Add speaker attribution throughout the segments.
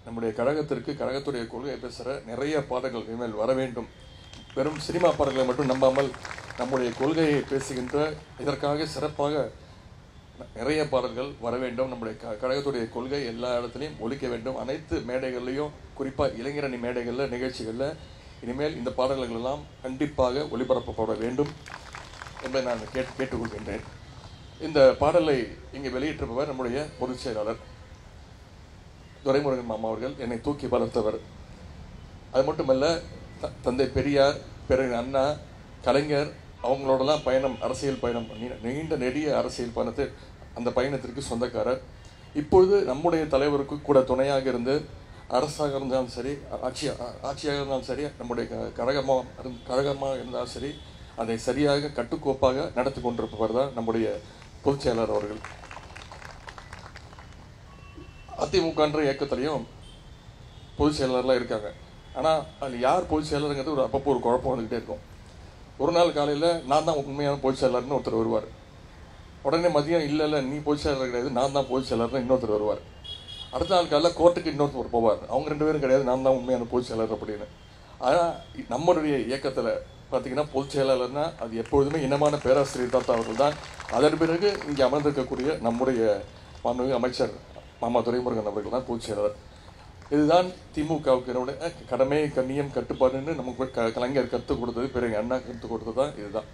Speaker 1: நம்முடைய கழகத்திற்கு கழகத்துடைய கொள்கையை பேசுகிற நிறைய பாடல்கள் இனிமேல் வர வேண்டும். வெறும் சினிமா பாடல்களை மட்டும் நம்பாமல் நம்முடைய கொள்கையை பேசுகின்ற இதற்காக சிறப்பாக நிறைய பாடல்கள் வர வேண்டும். நம்முடைய கழகத்துடைய கொள்கை எல்லா இடத்துலையும் ஒலிக்க வேண்டும். அனைத்து மேடைகள்லையும், குறிப்பாக இளைஞரணி மேடைகளில், நிகழ்ச்சிகளில் இனிமேல் இந்த பாடல்கள் எல்லாம் கண்டிப்பாக ஒளிபரப்பப்பட வேண்டும் என்பதை நான் கேட்டுக்கொள்கின்றேன். இந்த பாடலை இங்கே வெளியிட்டிருப்பவர் நம்முடைய பொதுச் செயலாளர் துரைமுருகன் மாமா அவர்கள். என்னை தூக்கி வளர்த்தவர். அது மட்டுமல்ல, தந்தை பெரியார், பிறகு அண்ணா, கலைஞர் அவங்களோடலாம் பயணம், அரசியல் பயணம், நீண்ட நெடிய அரசியல் பயணத்தை, அந்த பயணத்திற்கு சொந்தக்காரர். இப்பொழுது நம்முடைய தலைவருக்கு கூட துணையாக இருந்து அரசாக இருந்தாலும் சரி, ஆட்சியாக இருந்தாலும் சரி, நம்முடைய கழகமாக இருந்தாலும் சரி, அதை சரியாக கட்டுக்கோப்பாக நடத்தி கொண்டிருப்பவர் தான் நம்முடைய பொதுச் செயலாளர் அவர்கள். அதிமுகன்ற இயக்கத்திலையும் பொதுச் செயலாளர்லாம் இருக்காங்க. ஆனால் அதில் யார் பொதுச் செயலாளருங்கிறது அப்பப்போ ஒரு குழப்பம் வந்துக்கிட்டே இருக்கும். ஒரு நாள் காலையில் நான் தான் உண்மையான பொதுச் செயலாளர்னு ஒருத்தர் வருவார். உடனே மதியம் இல்லை நீ பொதுச் செயலாளர் கிடையாது, நான் தான் பொதுச் செயலாளர்னு இன்னொருத்தர் வருவார். அடுத்த நாள் காலையில் கோர்ட்டுக்கு இன்னொருத்தர் போவார். அவங்க 2 பேரும் கிடையாது, நான் தான் உண்மையான பொதுச் செயலாளர் அப்படின்னு. ஆனால் நம்மளுடைய இயக்கத்தில் பார்த்தீங்கன்னா பொதுச் செயலாளர்னா அது எப்பொழுதுமே இனமான பேராசிரியர் தாத்தா அவர்கள் தான். அதன் பிறகு இங்கே அமர்ந்திருக்கக்கூடிய நம்முடைய மாண்புமிகு அமைச்சர் மாமா துரைமுருகன் அவர்கள் தான் பொதுச் செயலாளர். இதுதான் திமுகவுக்கு என்னுடைய கடமை, கண்ணியம், கட்டுப்பாடுன்னு நமக்கு கலைஞர் கற்றுக் கொடுத்தது, பிறகு அண்ணா கற்றுக் கொடுத்தது தான் இதுதான்.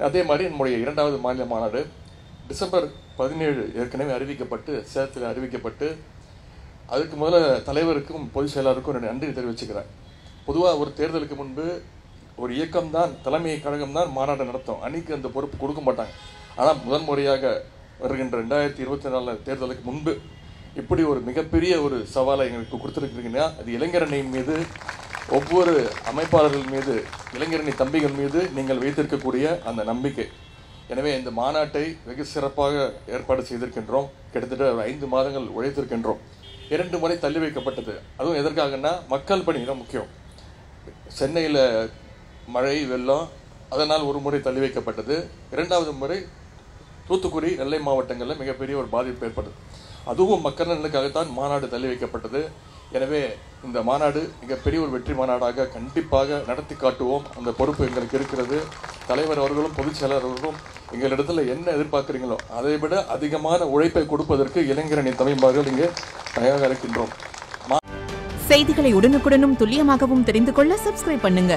Speaker 1: அதே மாதிரி நம்முடைய 2வது மாநில மாநாடு டிசம்பர் 17 ஏற்கனவே அறிவிக்கப்பட்டு, சேலத்தில் அறிவிக்கப்பட்டு, அதுக்கு முதல்ல தலைவருக்கும் பொதுச் செயலாளருக்கும் என்னுடைய நன்றி தெரிவிச்சுக்கிறேன். பொதுவாக ஒரு தேர்தலுக்கு முன்பு ஒரு இயக்கம்தான், தலைமை கழகம்தான் மாநாடு நடத்தும். அன்னைக்கு அந்த பொறுப்பு கொடுக்க மாட்டாங்க. ஆனால் முதன்முறையாக வருகின்ற 2024 தேர்தலுக்கு முன்பு இப்படி ஒரு மிகப்பெரிய ஒரு சவாலை எங்களுக்கு கொடுத்துருக்கீங்கன்னா அது இளைஞரணியின் மீது, ஒவ்வொரு அமைப்பாளர்கள் மீது, இளைஞரணி தம்பிகள் மீது நீங்கள் வைத்திருக்கக்கூடிய அந்த நம்பிக்கை. எனவே இந்த மாநாட்டை வெகு சிறப்பாக ஏற்பாடு செய்திருக்கின்றோம். கிட்டத்தட்ட 5 மாதங்கள் உழைத்திருக்கின்றோம். 2 முறை தள்ளி வைக்கப்பட்டது. அதுவும் எதற்காகன்னா மக்கள் பணி தான் முக்கியம். சென்னையில் மழை, வெள்ளம், அதனால் ஒரு முறை தள்ளி வைக்கப்பட்டது. 2வது முறை தூத்துக்குடி, நெல்லை மாவட்டங்களில் மிகப்பெரிய ஒரு பாதிப்பு ஏற்பட்டது. அதுவும் மக்கள் நலனுக்காகத்தான் மாநாடு தள்ளி வைக்கப்பட்டது. எனவே இந்த மாநாடு மிகப்பெரிய ஒரு வெற்றி மாநாடாக கண்டிப்பாக நடத்தி காட்டுவோம். அந்த பொறுப்பு எங்களுக்கு இருக்கிறது. தலைவர் அவர்களும் பொதுச் செயலாளர் அவர்களும் எங்களிடத்துல என்ன எதிர்பார்க்குறீங்களோ அதை விட அதிகமான உழைப்பை கொடுப்பதற்கு இளைஞரணி தமிழ்மார்கள் இங்கே தயாராக இருக்கின்றோம்.
Speaker 2: செய்திகளை உடனுக்குடனும் துல்லியமாகவும் தெரிந்து கொள்ள சப்ஸ்கிரைப் பண்ணுங்க.